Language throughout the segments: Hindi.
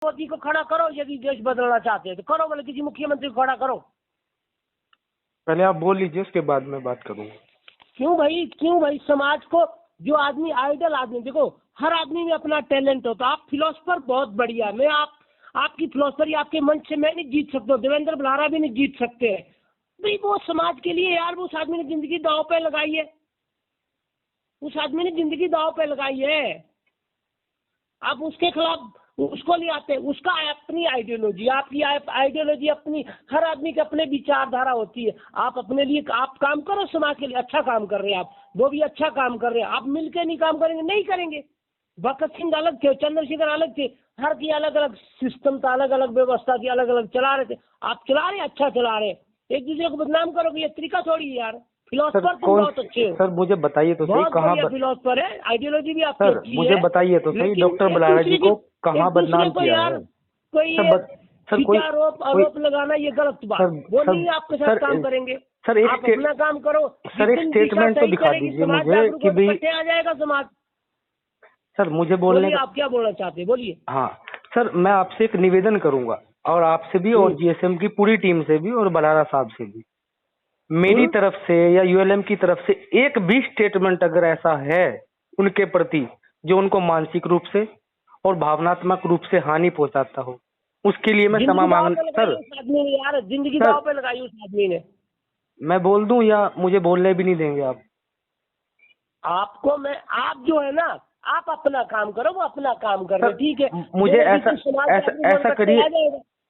मोदी को खड़ा करो, यदि देश बदलना चाहते हैं तो करो, बोले किसी मुख्यमंत्री को खड़ा करो। पहले आप बोल लीजिए, उसके बाद मैं बात करूंगा। क्यों भाई समाज को जो आदमी आइडल आदमी, देखो हर आदमी में अपना टैलेंट होता है। आप फिलोसफर बहुत बढ़िया, मैं आपकी फिलोसफरी आपके मंच से मैं नहीं जीत सकता, देवेंद्र बल्हारा भी नहीं जीत सकते हैं भाई। वो समाज के लिए यार, वो उस आदमी ने जिंदगी दांव पे लगाई है, उस आदमी ने जिंदगी दांव पे लगाई है। आप उसके खिलाफ उसको ले आते हैं, उसका अपनी आइडियोलॉजी, आपकी आइडियोलॉजी अपनी, हर आदमी की अपनी विचारधारा होती है। आप अपने लिए आप काम करो, समाज के लिए अच्छा काम कर रहे हैं आप, वो भी अच्छा काम कर रहे हैं, आप मिलकर नहीं काम करेंगे नहीं करेंगे। भगत सिंह अलग थे, चंद्रशेखर अलग थे, हर की अलग अलग सिस्टम था, अलग अलग व्यवस्था थी, अलग अलग चला रहे थे। आप चला रहे, अच्छा चला रहे, एक दूसरे को बदनाम करोगे, ये तरीका थोड़ी है यार। फिलोसफर तुम बहुत अच्छे हो सर, मुझे बताइए तो सही, कहाँ फिलोसफर है, आइडियोलॉजी भी आपकी सर अच्छी मुझे है, बताइए तो सही, डॉक्टर बल्हारा जी को कहाँ बदनाम किया है? कोई सर कोई आरोप लगाना ये गलत बात, वो नहीं आपके साथ काम करेंगे। सर आप अपना काम करो। सर एक स्टेटमेंट तो दिखा दीजिए मुझे कि भाई आ जाएगा समाज। सर मुझे बोलने आप क्या बोलना चाहते हैं, बोलिए। हाँ सर, मैं आपसे एक निवेदन करूंगा, और आपसे भी और जीएसएम की पूरी टीम से भी और बल्हारा साहब से भी, मेरी तरफ से या यूएलएम की तरफ से एक भी स्टेटमेंट अगर ऐसा है उनके प्रति जो उनको मानसिक रूप से और भावनात्मक रूप से हानि पहुंचाता हो, उसके लिए मैं क्षमा मांग सर यार जिंदगी दांव पे लगाई उस आदमी ने। मैं बोल दूं या मुझे बोलने भी नहीं देंगे आप? आपको आप जो है ना, आप अपना काम करो, वो अपना काम कर रहे, ठीक है। मुझे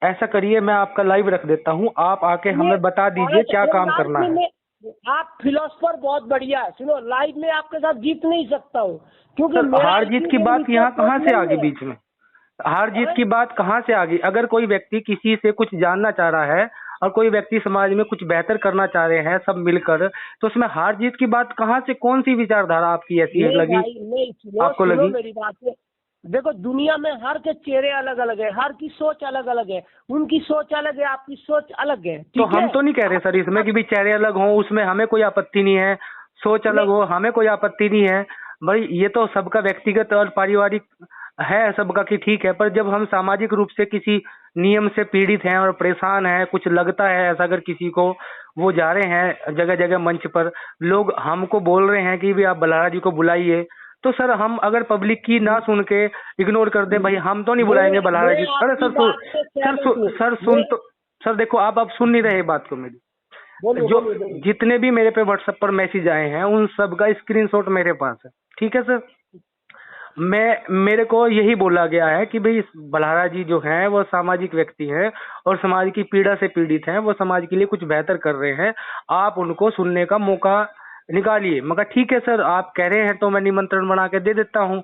ऐसा करिए, मैं आपका लाइव रख देता हूँ, आप आके हमें बता दीजिए क्या काम करना है। आप फिलोसफर बहुत बढ़िया है, सुनो, लाइव में आपके साथ जीत नहीं सकता हूँ, क्योंकि हार जीत की बात यहाँ कहाँ से आ गई बीच में? हार जीत की बात कहाँ से आ गई? अगर कोई व्यक्ति किसी से कुछ जानना चाह रहा है और कोई व्यक्ति समाज में कुछ बेहतर करना चाह रहे हैं सब मिलकर, तो उसमें हार जीत की बात कहाँ से, कौन सी विचारधारा आपकी ऐसी लगी आपको लगी? मेरी बात है, देखो दुनिया में हर के चेहरे अलग अलग है, हर की सोच अलग अलग है, उनकी सोच अलग है, आपकी सोच अलग है। तो हम तो नहीं कह रहे सर इसमें कि भी चेहरे अलग हों, उसमें हमें कोई आपत्ति नहीं है, सोच अलग हो हमें कोई आपत्ति नहीं है भाई, ये तो सबका व्यक्तिगत और पारिवारिक है सबका कि ठीक है। पर जब हम सामाजिक रूप से किसी नियम से पीड़ित हैं और परेशान हैं, कुछ लगता है ऐसा, अगर किसी को वो जा रहे हैं जगह जगह मंच पर, लोग हमको बोल रहे हैं कि भी आप बल्हारा जी को बुलाइए, तो सर हम अगर पब्लिक की ना सुन के इग्नोर कर दें, भाई हम तो नहीं बुलाएंगे बल्हारा जी। अरे सर देखो आप सुन नहीं रहे बात को मेरी। जो जितने भी मेरे पे व्हाट्सएप पर मैसेज आए हैं उन सब का स्क्रीनशॉट मेरे पास है, ठीक है सर। मेरे को यही बोला गया है कि भाई बल्हारा जी जो हैं वो सामाजिक व्यक्ति हैं और समाज की पीड़ा से पीड़ित हैं, वो समाज के लिए कुछ बेहतर कर रहे हैं, आप उनको सुनने का मौका निकालिए। मगर ठीक है सर, आप कह रहे हैं तो मैं निमंत्रण बना के दे देता हूँ।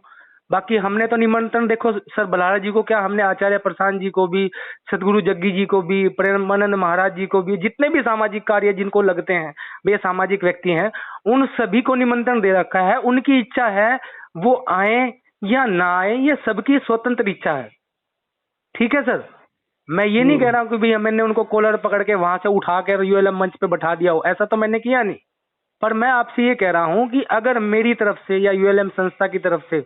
बाकी हमने तो निमंत्रण, देखो सर, बल्हारा जी को क्या, हमने आचार्य प्रशांत जी को भी, सदगुरु जग्गी जी को भी, प्रेमानंद महाराज जी को भी, जितने भी सामाजिक कार्य जिनको लगते हैं वे सामाजिक व्यक्ति हैं, उन सभी को निमंत्रण दे रखा है। उनकी इच्छा है वो आए या ना आए, ये सबकी स्वतंत्र इच्छा है, ठीक है सर। मैं ये नहीं कह रहा हूँ कि भाई मैंने उनको कॉलर पकड़ के वहां से उठा के यूएलएम मंच पे बैठा दिया हो, ऐसा तो मैंने किया नहीं। पर मैं आपसे ये कह रहा हूँ कि अगर मेरी तरफ से या यूएलएम संस्था की तरफ से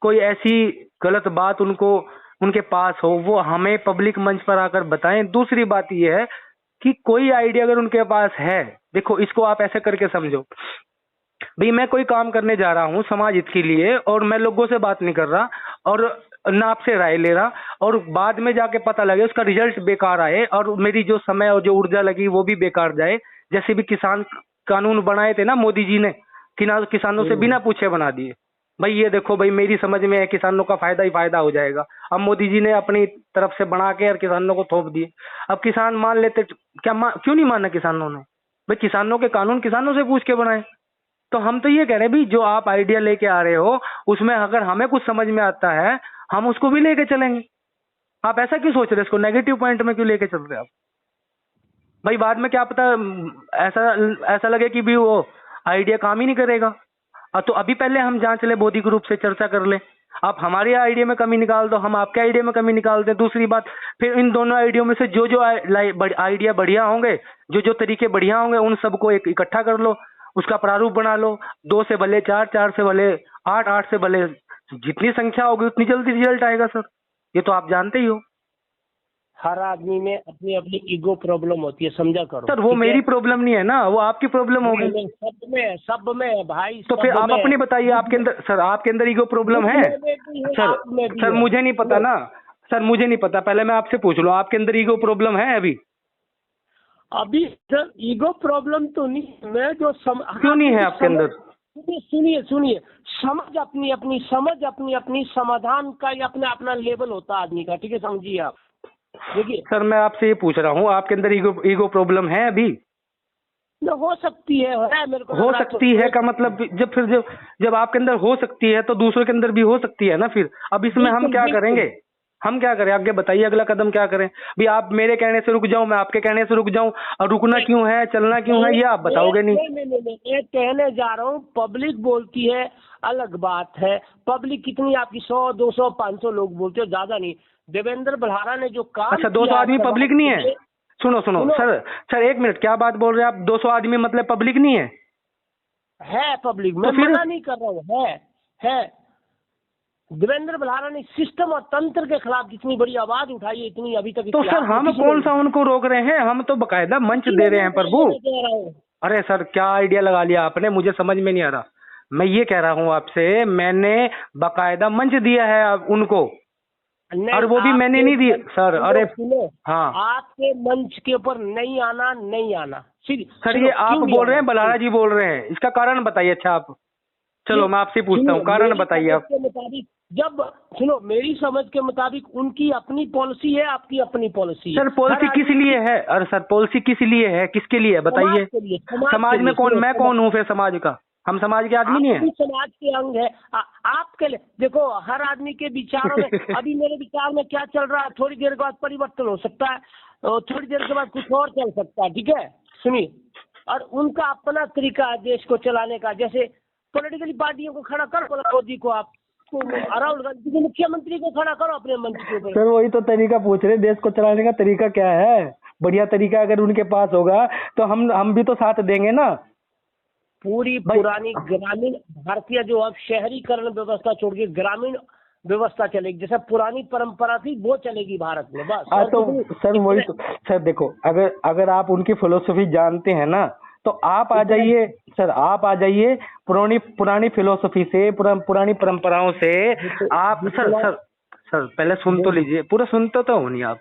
कोई ऐसी गलत बात उनको उनके पास हो, वो हमें पब्लिक मंच पर आकर बताएं। दूसरी बात ये है कि कोई आइडिया अगर उनके पास है, देखो इसको आप ऐसे करके समझो, भाई मैं कोई काम करने जा रहा हूँ समाज हित के लिए और मैं लोगों से बात नहीं कर रहा और ना आपसे राय ले रहा, और बाद में जाके पता लगे उसका रिजल्ट बेकार आए और मेरी जो समय और जो ऊर्जा लगी वो भी बेकार जाए। जैसे भी किसान कानून बनाए थे ना मोदी जी ने, किसानों से बिना पूछे बना दिए, भाई ये देखो भाई मेरी समझ में है किसानों का फायदा ही फायदा हो जाएगा, अब मोदी जी ने अपनी तरफ से बना के और किसानों को थोप दिए। अब किसान मान लेते, क्यों नहीं माना किसानों ने? भाई किसानों के कानून किसानों से पूछ के बनाए। तो हम तो ये कह रहे हैं भी जो आप आइडिया लेके आ रहे हो उसमें अगर हमें कुछ समझ में आता है हम उसको भी लेके चलेंगे। आप ऐसा क्यों सोच रहे हैं, इसको नेगेटिव पॉइंट में क्यों लेके चल रहे हैं आप? भाई बाद में क्या पता ऐसा लगे कि भी वो आइडिया काम ही नहीं करेगा। तो अभी पहले हम जांच ले, बौद्धिक रूप से चर्चा कर ले, आप हमारे आइडिया में कमी निकाल दो, हम आपके आइडिया में कमी निकाल दें। दूसरी बात, फिर इन दोनों आइडिया में से जो आइडिया बढ़िया होंगे, जो तरीके बढ़िया होंगे, उन सबको एक इकट्ठा कर लो, उसका प्रारूप बना लो। 2 से भले 4, 4 से भले 8, 8 से भले जितनी संख्या होगी उतनी जल्दी रिजल्ट आएगा सर। ये तो आप जानते ही हो। हर आदमी में अपनी अपनी ईगो प्रॉब्लम होती है, समझा करो। सर वो मेरी प्रॉब्लम नहीं है ना, वो आपकी प्रॉब्लम होगी। सब में भाई। तो फिर आप अपनी बताइए, आपके अंदर सर, आपके अंदर ईगो प्रॉब्लम है? सर मुझे नहीं पता ना, सर मुझे नहीं पता, पहले मैं आपसे पूछ लूं, आपके अंदर ईगो प्रॉब्लम है अभी? अभी सर ईगो प्रॉब्लम तो नहीं, मैं जो क्यों नहीं है आपके अंदर? सुनिए, समझ अपनी अपनी समाधान का ही अपना अपना लेवल होता है आदमी का, ठीक है, समझिए आप। देखिए सर मैं आपसे ये पूछ रहा हूँ, आपके अंदर ईगो प्रॉब्लम है अभी? न हो सकती है मेरे को हो सकती है का मतलब, जब आपके अंदर हो सकती है तो दूसरों के अंदर भी हो सकती है ना फिर। अब इसमें हम क्या करेंगे, हम क्या करें? आगे बताइए, अगला कदम क्या करें? भी आप मेरे कहने से रुक जाऊं, मैं आपके कहने से रुक जाऊं, और रुकना क्यों है, चलना क्यों है, ये आप बताओगे नहीं? मैं कहने जा रहा हूँ, पब्लिक बोलती है अलग बात है। पब्लिक कितनी आपकी 100, 200, 500 लोग बोलते हो, ज्यादा नहीं। देवेंद्र बल्हारा ने जो काम, अच्छा 200 आदमी पब्लिक नहीं है? सुनो सर एक मिनट, क्या बात बोल रहे हैं आप? 200 आदमी मतलब पब्लिक नहीं है? है पब्लिक, मैं मना नहीं कर रहा हूँ, है। देवेंद्र बल्हारा ने सिस्टम और तंत्र के खिलाफ जितनी बड़ी आवाज उठाई है, इतनी अभी तक। तो सर हम कौन सा उनको रोक रहे हैं? हम तो बकायदा मंच दे रहे हैं प्रभु। अरे सर क्या आइडिया लगा लिया आपने, मुझे समझ में नहीं आ रहा। मैं ये कह रहा हूँ आपसे, मैंने बकायदा मंच दिया है उनको, और वो भी मैंने नहीं दिया सर। अरे हाँ, आपके मंच के ऊपर नहीं आना सर ये आप बोल रहे हैं, बल्हारा जी बोल रहे हैं, इसका कारण बताइए। अच्छा आप, चलो मैं आपसे पूछता हूँ, कारण बताइए आप। जब सुनो, मेरी समझ के मुताबिक उनकी अपनी पॉलिसी है, आपकी अपनी पॉलिसी है। सर पॉलिसी किस लिए है? अरे सर पॉलिसी किस लिए है, किसके लिए बताइए? समाज में कौन, मैं कौन हूँ फिर समाज का? हम समाज के आदमी नहीं है? समाज के अंग है आपके लिए। देखो हर आदमी के विचारों में अभी मेरे विचार में क्या चल रहा है, थोड़ी देर के बाद परिवर्तन हो सकता है, और थोड़ी देर के बाद कुछ और चल सकता है, ठीक है, सुनिए। और उनका अपना तरीका है देश को चलाने का। जैसे पॉलिटिकल पार्टियों को खड़ा करो, मोदी को, आप राहुल गांधी को, मुख्यमंत्री को खड़ा करो अपने मंच के ऊपर। सर वही तो तरीका पूछ रहे, देश को चलाने का तरीका क्या है? बढ़िया तरीका अगर उनके पास होगा तो हम भी तो साथ देंगे ना। पूरी पुरानी ग्रामीण भारतीय जो अब शहरीकरण व्यवस्था छोड़ के ग्रामीण व्यवस्था चलेगी, जैसा पुरानी परंपरा थी वो चलेगी भारत में, बस। तो सर वही तो, सर देखो, अगर आप उनकी फिलोसफी जानते हैं ना, तो आप आ जाइए सर, आप आ जाइए पुरानी फिलोसफी से, पुरानी परंपराओं से आप। सर पहले सुन तो लीजिए, पूरा सुनते तो हो नहीं आप।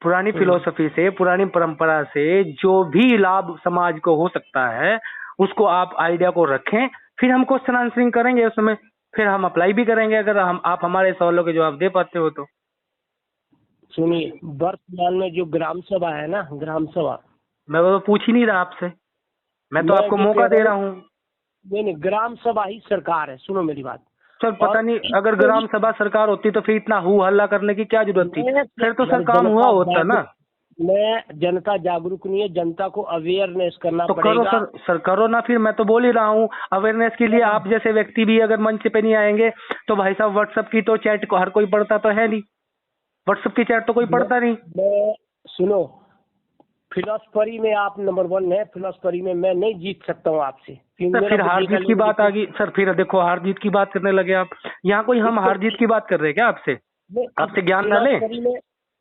पुरानी फिलोसफी से, पुरानी परंपरा से जो भी लाभ समाज को हो सकता है, उसको आप आइडिया को रखें, फिर हम क्वेश्चन आंसरिंग करेंगे उसमें, फिर हम अप्लाई भी करेंगे, अगर आप हमारे सवालों के जवाब दे पाते हो तो। सुनिए, वर्तमान में जो ग्राम सभा है ना, ग्राम सभा, मैं वो पूछ ही नहीं रहा आपसे, मैं तो आपको मौका दे रहा हूँ। नहीं, ग्राम सभा ही सरकार है, सुनो मेरी बात। सर पता नहीं, अगर ग्राम सभा सरकार होती तो फिर इतना हु हल्ला करने की क्या जरूरत थी? फिर तो सर काम हुआ होता ना। मैं जनता जागरूक नहीं है, जनता को अवेयरनेस करना तो पड़ेगा। करो सर करो ना, फिर मैं तो बोल ही रहा हूँ अवेयरनेस के लिए। आप जैसे व्यक्ति भी अगर मंच पे नहीं आएंगे तो भाई साहब, व्हाट्सएप की तो चैट को हर कोई पढ़ता तो है नहीं, व्हाट्सएप की चैट तो कोई पढ़ता नहीं। मैं सुनो, फिलोसफरी में आप नंबर 1 है, फिलोसफरी में मैं नहीं जीत सकता हूँ आपसे। फिर हार जीत की बात आ गई सर, फिर देखो हार जीत की बात करने लगे आप। यहाँ कोई हम हार जीत की बात कर रहे हैं क्या आपसे ज्ञान ना ले?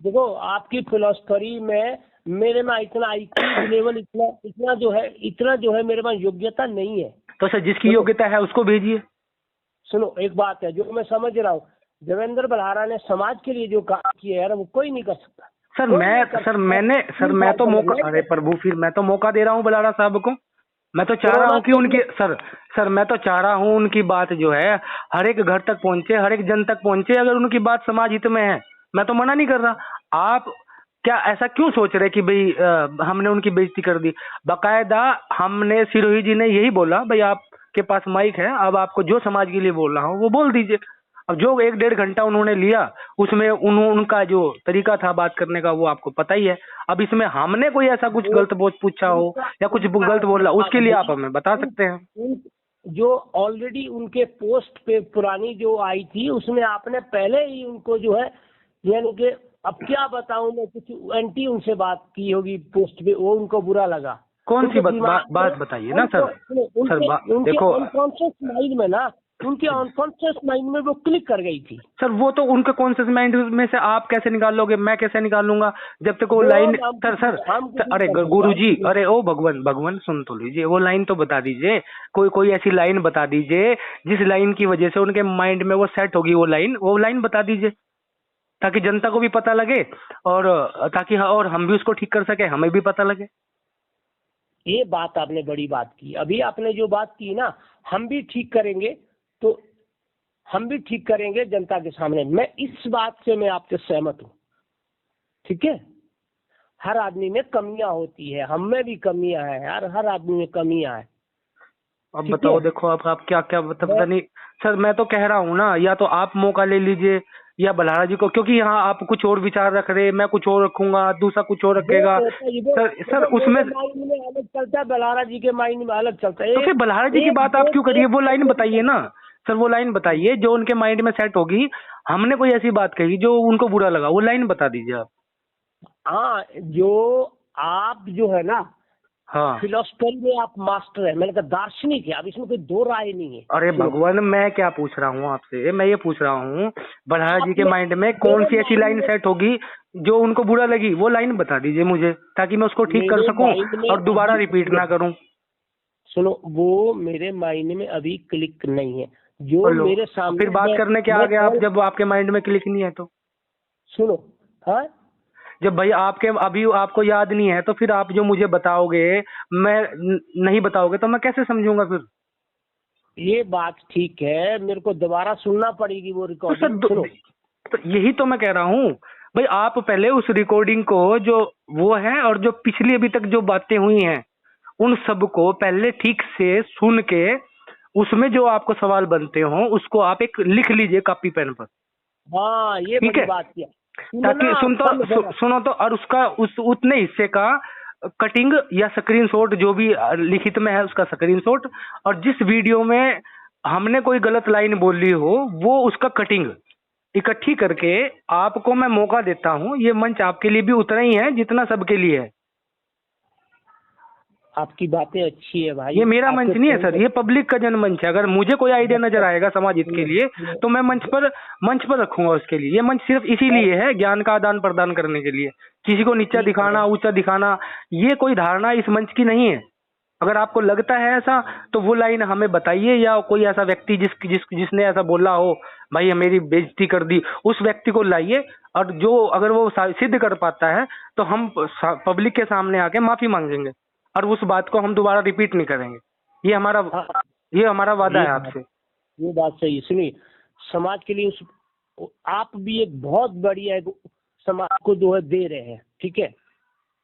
देखो आपकी फिलोसफरी में मेरे में इतना IQ लेवल, इतना जो है मेरे में योग्यता नहीं है। तो सर जिसकी योग्यता है उसको भेजिए। सुनो एक बात है जो मैं समझ रहा हूँ, देवेंद्र बल्हारा ने समाज के लिए जो काम किया है वो कोई नहीं कर सकता। मैं तो मौका, अरे प्रभु, फिर मैं तो मौका दे रहा हूँ बल्हारा साहब को। मैं तो चाह रहा हूँ कि उनकी मैं तो चाह रहा हूँ उनकी बात जो है हर एक घर तक पहुँचे, हर एक जन तक पहुँचे, अगर उनकी बात समाज हित में है। मैं तो मना नहीं कर रहा। आप क्या ऐसा क्यों सोच रहे कि भाई हमने उनकी बेइज्जती कर दी? बाकायदा हमने, सिरोही जी ने यही बोला, भाई आपके पास माइक है, अब आपको जो समाज के लिए बोल रहा हूँ वो बोल दीजिए। अब जो 1-1.5 घंटा उन्होंने लिया, उसमें उनका जो तरीका था बात करने का वो आपको पता ही है। अब इसमें हमने कोई ऐसा कुछ गलत पूछा हो या कुछ गलत बोला, उसके लिए आप हमें बता सकते हैं। जो ऑलरेडी उनके पोस्ट पे पुरानी जो आई थी उसमें आपने पहले ही उनको जो है, यानी कि अब क्या बताऊं मैं, कुछ एंटी उनसे बात की होगी पोस्ट पे, वो उनको बुरा लगा। कौन सी बात बताइए ना सर। देखो अनकॉन्शियस माइंड में ना उनके अनकॉन्शियस माइंड में वो क्लिक कर गई थी। सर वो तो उनके कॉन्शियस माइंड में से आप कैसे निकाल लोगे, मैं कैसे निकालूंगा जब तक वो लाइन। सर अरे गुरुजी, अरे ओ भगवान सुन तो लीजिए, वो लाइन तो बता दीजिए, कोई ऐसी लाइन बता दीजिए जिस लाइन की वजह से उनके माइंड में वो सेट होगी, वो लाइन बता दीजिए, ताकि जनता को भी पता लगे और ताकि और हम भी उसको ठीक कर सके, हमें भी पता लगे। ये बात आपने बड़ी बात की, अभी आपने जो बात की ना, हम भी ठीक करेंगे, तो हम भी ठीक करेंगे जनता के सामने। मैं इस बात से मैं आपसे सहमत हूँ, ठीक है। हर आदमी में कमियां होती है, हम में भी कमियां हैं यार, हर आदमी में कमियां हैं। अब बताओ, देखो आप क्या क्या पता नहीं सर, मैं तो कह रहा हूँ ना, या तो आप मौका ले लीजिए या बलहारा जी को, क्योंकि यहाँ आप कुछ और विचार रख रहे, मैं कुछ और रखूंगा, दूसरा कुछ और रखेगा। सर उसमें माइंड में अलग चलता है, बलहारा जी के माइंड में अलग चलता है। तो फिर बलहारा जी की बात आप क्यों करिए, वो लाइन बताइए ना सर, वो लाइन बताइए जो उनके माइंड में सेट होगी। हमने कोई ऐसी बात कही जो उनको बुरा लगा, वो लाइन बता दीजिए आप। हाँ, जो आप जो है ना, हाँ, फिलोसफी में आप मास्टर है, मैंने कहा दार्शनिक है, अब इसमें कोई दो राय नहीं है। अरे भगवान, मैं क्या पूछ रहा हूँ आपसे, मैं ये पूछ रहा हूँ बलहारा जी के माइंड में कौन सी ऐसी लाइन सेट होगी जो उनको बुरा लगी, वो लाइन बता दीजिए मुझे, ताकि मैं उसको ठीक कर सकूं और दोबारा रिपीट ना करूं। सुनो, वो मेरे माइंड में अभी क्लिक नहीं है, जो मेरे सामने। फिर बात करने के आगे आप, जब आपके माइंड में क्लिक नहीं है तो सुनो। हाँ, जब भाई आपके अभी आपको याद नहीं है, तो फिर आप जो मुझे बताओगे, मैं नहीं बताओगे तो मैं कैसे समझूंगा फिर? ये बात ठीक है, मेरे को दोबारा सुनना पड़ेगी वो रिकॉर्डिंग। तो यही तो मैं कह रहा हूँ भाई, आप पहले उस रिकॉर्डिंग को, जो वो है और जो पिछली अभी तक जो बातें हुई हैं, उन सब को पहले ठीक से सुन के, उसमें जो आपको सवाल बनते हो उसको आप एक लिख लीजिए कॉपी पेन पर। हाँ, ये बड़ी बात किया, ताकि सुनो तो, और उसका उतने हिस्से का कटिंग या स्क्रीनशॉट जो भी लिखित में है उसका स्क्रीनशॉट, और जिस वीडियो में हमने कोई गलत लाइन बोली हो वो उसका कटिंग इकट्ठी करके आपको मैं मौका देता हूँ। ये मंच आपके लिए भी उतना ही है जितना सबके लिए है। आपकी बातें अच्छी है भाई, ये मेरा मंच नहीं है सर, ये पब्लिक का जनमंच है। अगर मुझे कोई आइडिया नजर आएगा समाज हित के लिए तो मैं मंच पर रखूंगा उसके लिए। ये मंच सिर्फ इसीलिए है, ज्ञान का आदान प्रदान करने के लिए। किसी को नीचा दिखाना, ऊंचा दिखाना, ये कोई धारणा इस मंच की नहीं है। अगर आपको लगता है ऐसा तो वो लाइन हमें बताइए, या कोई ऐसा व्यक्ति जिसने ऐसा बोला हो, भाई मेरी बेइज्जती कर दी, उस व्यक्ति को लाइए, और जो अगर वो सिद्ध कर पाता है तो हम पब्लिक के सामने आके माफी मांगेंगे और उस बात को हम दोबारा रिपीट नहीं करेंगे। ये हमारा वादा है आपसे। ये बात सही। सुनिए, समाज के लिए आप भी एक बहुत बढ़िया एक समाज को जो है दे रहे हैं, ठीक है,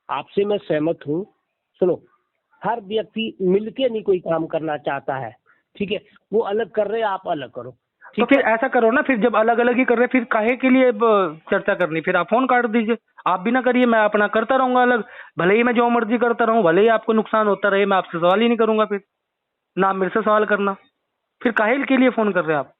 आपसे मैं सहमत हूँ। सुनो, हर व्यक्ति मिलके नहीं कोई काम करना चाहता है, ठीक है, वो अलग कर रहे हैं, आप अलग करो। तो फिर ऐसा करो ना, फिर जब अलग अलग ही कर रहे फिर काहे के लिए चर्चा करनी, फिर आप फोन काट दीजिए, आप भी ना करिए, मैं अपना करता रहूंगा अलग। भले ही मैं जो मर्जी करता रहूं, भले ही आपको नुकसान होता रहे, मैं आपसे सवाल ही नहीं करूंगा, फिर ना मेरे से सवाल करना। फिर काहे के लिए फोन कर रहे हैं आप?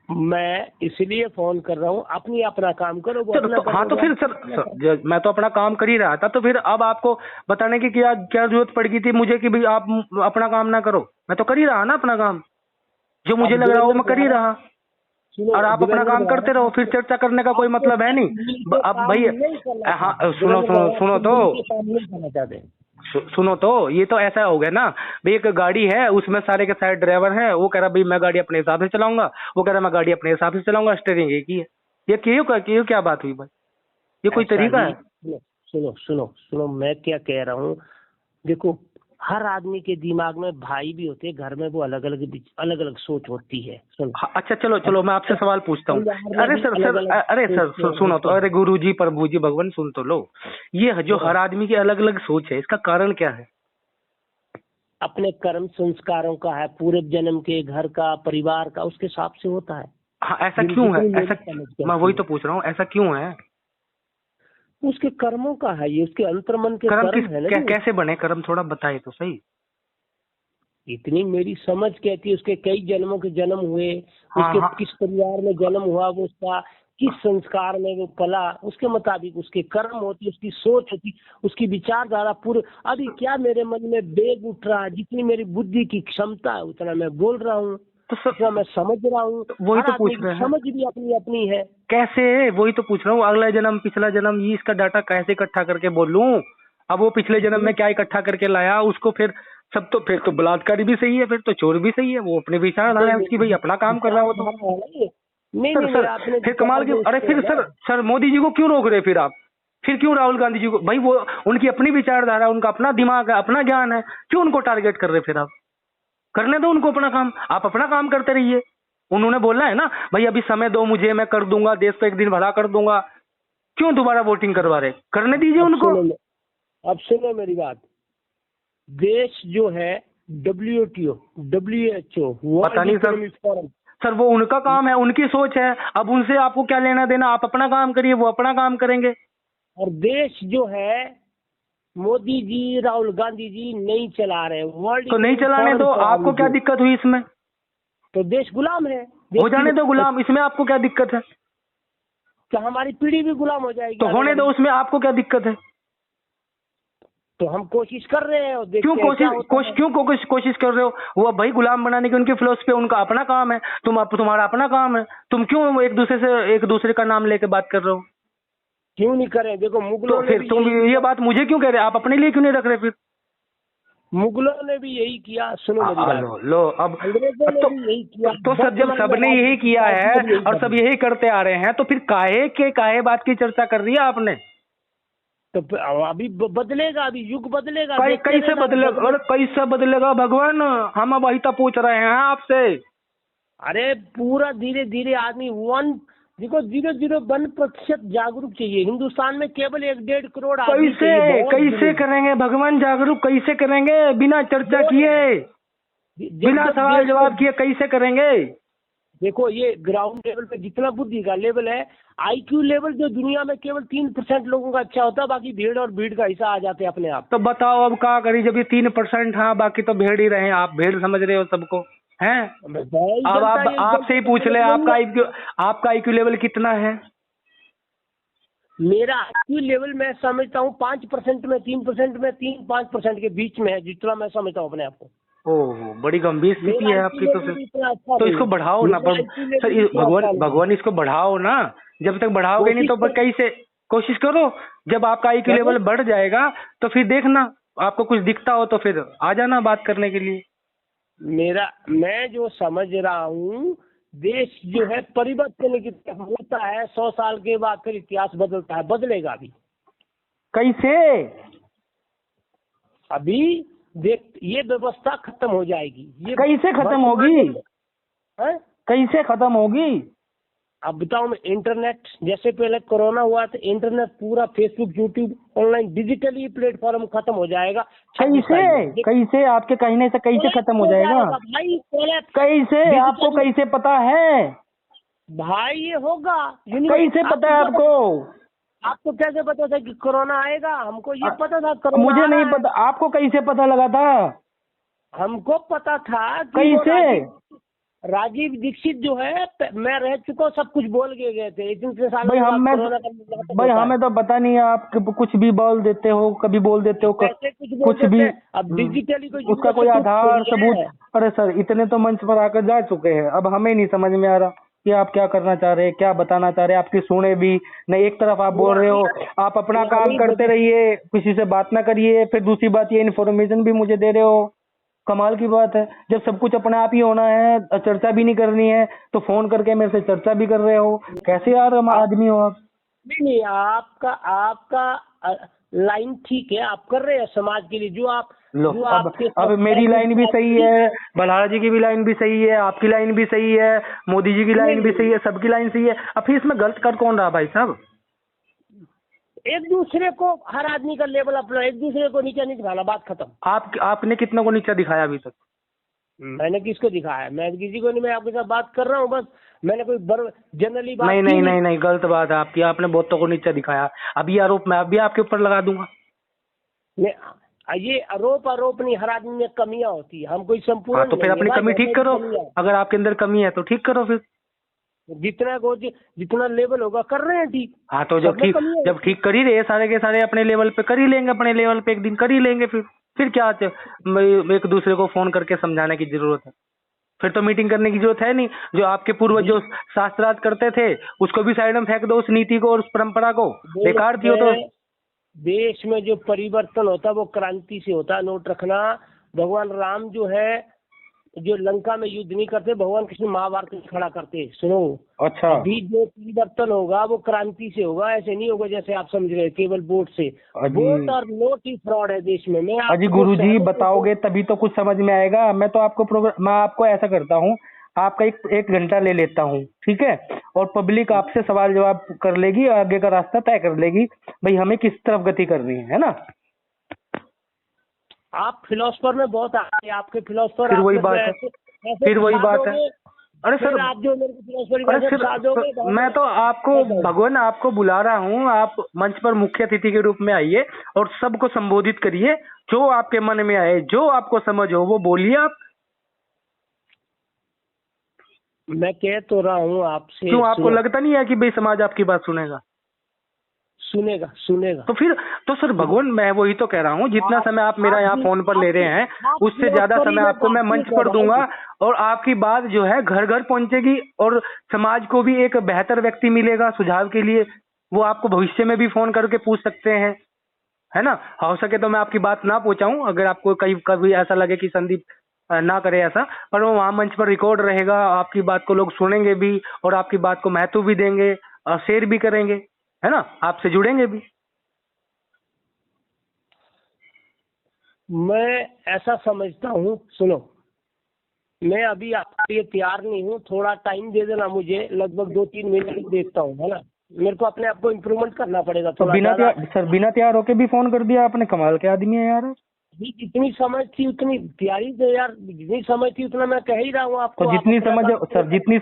मैं इसलिए फोन कर रहा हूँ, अपना काम करो। हाँ, तो फिर सर मैं तो अपना काम कर ही रहा था, तो फिर अब आपको बताने की क्या जरूरत पड़ गई थी मुझे कि भाई आप अपना काम ना करो? मैं तो कर ही रहा ना अपना काम, जो मुझे लग रहा हो मैं कर ही रहा, और आप अपना काम करते रहो। फिर चर्चा करने का कोई मतलब है नहीं। अब भाई हाँ, सुनो तो, ये तो ऐसा हो गया ना भाई, एक गाड़ी है उसमें सारे के सारे ड्राइवर हैं, वो कह रहा भाई मैं गाड़ी अपने हिसाब से चलाऊंगा, वो कह रहा मैं गाड़ी अपने हिसाब से चलाऊंगा, स्टीयरिंग एक ही है। ये क्यों क्या बात हुई भाई? ये कोई तरीका है? सुनो, मैं क्या कह रहा हूँ, देखो, हर आदमी के दिमाग में भाई भी होते हैं, घर में वो अलग अलग सोच होती है। सुनो, अच्छा चलो मैं आपसे सवाल पूछता हूँ। अरे सर सुनो तो, अरे गुरुजी, प्रभु जी, भगवान सुन तो लो। ये जो हर आदमी की अलग अलग सोच है, इसका कारण क्या है? अपने कर्म संस्कारों का है, पूरे जन्म के, घर का, परिवार का, उसके हिसाब से होता है। हाँ, ऐसा क्यों है? मैं वही तो पूछ रहा हूँ, ऐसा क्यों है? उसके कर्मों का है, ये उसके अंतर्मन के कर्म है ना। कैसे बने कर्म, थोड़ा बताए तो सही। इतनी मेरी समझ कहती है, उसके कई जन्मों के जन्म हुए, उसके किस परिवार में जन्म हुआ, वो उसका किस संस्कार में वो पला, उसके मुताबिक उसके कर्म होती, उसकी सोच होती, उसकी विचारधारा पूरे। अभी क्या मेरे मन में बेग उठ रहा है, जितनी मेरी बुद्धि की क्षमता है उतना मैं बोल रहा हूँ। तो सब मैं समझ रहा हूँ, वही तो पूछ रहे हैं, समझ भी अपनी अपनी है। कैसे, वही तो पूछ रहा हूँ, अगला जन्म पिछला जन्म ये इसका डाटा कैसे इकट्ठा करके बोलूं? अब वो पिछले जन्म में क्या इकट्ठा करके लाया उसको फिर सब, तो फिर तो बलात्कारी भी सही है, फिर तो चोर भी सही है, वो अपने विचारधारा है उसकी, भाई अपना काम कर रहा है वो तो। नहीं सर नहीं सर आपने फिर कमाल की, अरे फिर सर मोदी जी को क्यों रोक रहे फिर आप? फिर क्यों राहुल गांधी जी को? भाई वो उनकी अपनी विचारधारा, उनका अपना दिमाग है, अपना ज्ञान है, क्यों उनको टारगेट कर रहे फिर आप? करने दो उनको अपना काम, आप अपना काम करते रहिए। उन्होंने बोला है ना भाई अभी समय दो मुझे, मैं कर दूंगा, देश को एक दिन भला कर दूंगा, क्यों दोबारा वोटिंग करवा रहे? करने दीजिए उनको। अब सुनो मेरी बात, देश जो है WTO WHO पता नहीं सर वो उनका काम है, उनकी सोच है, अब उनसे आपको क्या लेना देना? आप अपना काम करिए, वो अपना काम करेंगे। और देश जो है मोदी जी राहुल गांधी जी नहीं चला रहे, वर्ल्ड तो नहीं चलाने दो, आपको क्या दिक्कत हुई इसमें? तो देश गुलाम है, हो जाने दो गुलाम, इसमें आपको क्या दिक्कत है? क्या हमारी पीढ़ी भी गुलाम हो जाएगी? तो होने दो, उसमें आपको क्या दिक्कत है? तो हम कोशिश कर रहे हैं, क्यों कोशिश कर रहे हो? वो भाई गुलाम बनाने की उनकी फिलोसफी, उनका अपना काम है, तुम्हारा अपना काम है, तुम क्यों एक दूसरे का नाम लेके बात कर रहे हो? क्यों नहीं करें? देखो मुगलों तो फिर तुम ये बात मुझे क्यों कह रहे? आप अपने लिए क्यों नहीं रख रहे फिर? मुगलों ने भी यही किया। सुनो मेरी बात, लो अब अंग्रेजों ने भी यही किया। तो सर जब सबने यही किया है और सब यही करते आ रहे हैं, तो फिर काहे बात की चर्चा कर रही है आपने? तो अभी बदलेगा, अभी युग बदलेगा। कैसे बदलेगा? और कैसे बदलेगा भगवान? हम अब वही तो पूछ रहे हैं आपसे। अरे पूरा धीरे धीरे आदमी 0.01% जागरूक चाहिए हिंदुस्तान में, केवल 1-1.5 करोड़ आदमी। कैसे करेंगे भगवान जागरूक? कैसे करेंगे? बिना चर्चा किए, बिना सवाल जवाब किए कैसे करेंगे? देखो ये ग्राउंड लेवल पे जितना बुद्धि का लेवल है, IQ लेवल जो दुनिया में केवल 3% लोगों का अच्छा होता है, बाकी भीड़ और भीड़ का हिस्सा आ जाते हैं अपने आप। तो बताओ अब क्या करी जब ये 3%, हाँ बाकी तो भेड़ ही रहे। आप भेड़ समझ रहे हो सबको हैं? अब आप आपसे ही पूछ ले, आपका IQ लेवल कितना है? मेरा IQ लेवल मैं समझता हूँ 5% में, 3% में, 3-5% के बीच में है, जितना मैं समझता हूँ अपने आप को। ओह बड़ी गंभीर स्थिति है आपकी। तो फिर तो इसको बढ़ाओ ना सर, भगवान इसको बढ़ाओ ना। जब तक बढ़ाओगे नहीं तो कैसे? कोशिश करो, जब आपका IQ लेवल बढ़ जाएगा तो फिर देखना, आपको कुछ दिखता हो तो फिर आ जाना बात करने के लिए। मैं जो समझ रहा हूँ, देश जो है परिवर्तन की तरफ होता है, 100 साल के बाद फिर इतिहास बदलता है, बदलेगा भी। कैसे? अभी देख, ये व्यवस्था खत्म हो जाएगी। ये कैसे खत्म होगी? कैसे खत्म होगी? अब बताओ मैं, इंटरनेट जैसे पहले कोरोना हुआ तो इंटरनेट पूरा Facebook YouTube online digitally platform खत्म हो जाएगा। कैसे आपके कहने से कैसे खत्म हो जाएगा भाई? कैसे? आपको कैसे पता है भाई? ये होगा। कैसे पता है आपको? आपको कैसे पता था कि कोरोना आएगा? हमको ये पता था कोरोना। मुझे नहीं पता, आपको कैसे पता लगा था? हमको पता था। कैसे? राजीव दीक्षित जो है, मैं रह चुका हूँ, सब कुछ बोल के गए थे इतने साल। भाई हमें तो पता नहीं है, आप कुछ भी बोल देते हो, कभी बोल देते हो कुछ भी। अब डिजिटली उसका कोई आधार सबूत? अरे सर इतने तो मंच पर आकर जा चुके हैं, अब हमें नहीं समझ में आ रहा कि आप क्या करना चाह रहे हैं, क्या बताना चाह रहे हैं। आपकी सुने भी नहीं, एक तरफ आप बोल रहे हो, आप अपना काम करते रहिए, किसी से बात ना करिए, फिर दूसरी बात ये इन्फॉर्मेशन भी मुझे दे रहे हो। कमाल की बात है, जब सब कुछ अपने आप ही होना है, चर्चा भी नहीं करनी है, तो फोन करके मेरे से चर्चा भी कर रहे हो। कैसे यार आदमी हो आप? नहीं, आपका लाइन ठीक है, आप कर रहे हैं समाज के लिए जो आप लो। अब मेरी लाइन भी सही है, बल्हारा जी की भी लाइन भी सही है, आपकी लाइन भी सही है, मोदी जी की लाइन भी सही है, सबकी लाइन सही है। अब फिर इसमें गलत कर कौन रहा भाई साहब? एक दूसरे को, हर आदमी का लेवल अपना, एक दूसरे को नीचा नहीं दिखाना, बात खत्म। आपने कितनों को नीचा दिखाया अभी तक? मैंने किसको दिखाया? मैं किसी को नहीं, मैं आपके साथ बात कर रहा हूँ बस। मैंने कोई जनरली बात नहीं, गलत बात है आपकी, आपने बहुतों को नीचा दिखाया। अभी आरोप मैं अभी आपके ऊपर लगा दूंगा। ये आरोप नहीं, हर आदमी में कमियां होती है, हम कोई संपूर्ण। तो फिर अपनी कमी ठीक करो, अगर आपके अंदर कमी है तो ठीक करो फिर। जितना लेवल होगा कर रहे हैं ठीक। हाँ तो जब ठीक कर ही रहे सारे के सारे, अपने लेवल पे कर ही लेंगे, अपने लेवल पे एक दिन कर ही लेंगे। फिर क्या एक दूसरे को फोन करके समझाने की जरूरत है? फिर तो मीटिंग करने की जरूरत है नहीं। जो आपके पूर्वज जो शास्त्रार्थ करते थे उसको भी साइड में फेंक दो, उस नीति को और उस परंपरा को, बेकार थी वो तो। देश में जो परिवर्तन होता है वो क्रांति से होता है, नोट रखना। भगवान राम जो है, जो लंका में युद्ध नहीं करते, भगवान कृष्ण महाभारत में खड़ा करते। सुनो, अच्छा, अभी जो परिवर्तन होगा वो क्रांति से होगा, ऐसे नहीं होगा जैसे आप समझ रहे हैं केवल वोट से। वोट और नोट ही फ्रॉड है देश में। मैं अजी गुरुजी बताओगे तभी तो कुछ समझ में आएगा। मैं तो आपको मैं आपको ऐसा करता हूँ, आपका एक घंटा ले लेता हूँ, ठीक है, और पब्लिक आपसे सवाल जवाब कर लेगी, आगे का रास्ता तय कर लेगी भाई हमें किस तरफ गति करनी है ना। आप फिलोसफर में बहुत आगे, आपके फिलोसफर फिर वही बात है, फिर वही बात है। अरे सर, आप जो मेरे को फिलोसफर अरे फिर मैं तो आपको भगवान आपको बुला रहा हूँ, आप मंच पर मुख्य अतिथि के रूप में आइए और सबको संबोधित करिए, जो आपके मन में आए, जो आपको समझ हो वो बोलिए आप। मैं कह तो रहा हूँ आपसे, क्यों आपको लगता नहीं है कि भाई समाज आपकी बात सुनेगा? सुनेगा। तो फिर तो सर भगवान मैं वही तो कह रहा हूँ, जितना समय आप मेरा यहाँ फोन पर ले रहे हैं उससे ज्यादा समय आपको मैं मंच पर दूंगा और आपकी बात जो है घर घर पहुंचेगी और समाज को भी एक बेहतर व्यक्ति मिलेगा सुझाव के लिए। वो आपको भविष्य में भी फोन करके पूछ सकते हैं, है ना। हो सके तो मैं आपकी बात ना पहुंचाऊं, अगर आपको कभी ऐसा लगे कि संदीप ना करे ऐसा, पर वो वहाँ मंच पर रिकॉर्ड रहेगा, आपकी बात को लोग सुनेंगे भी और आपकी बात को महत्व भी देंगे और शेयर भी करेंगे, है ना, आपसे जुड़ेंगे भी। मैं ऐसा समझता हूँ, सुनो, मैं अभी आपके लिए तैयार नहीं हूँ, थोड़ा टाइम दे देना मुझे, लगभग 2-3 महीने देखता हूँ, है ना। मेरे को अपने आप को इम्प्रूवमेंट करना पड़ेगा तो थोड़ा। बिना तैयार होके भी फोन कर दिया आपने, कमाल के आदमी है यार। जितनी समझ थी उतनी तैयारी तो यार, जितनी समझ थी उतना मैं कह ही रहा हूँ आपको। तो जितनी समझ है सर, जितनी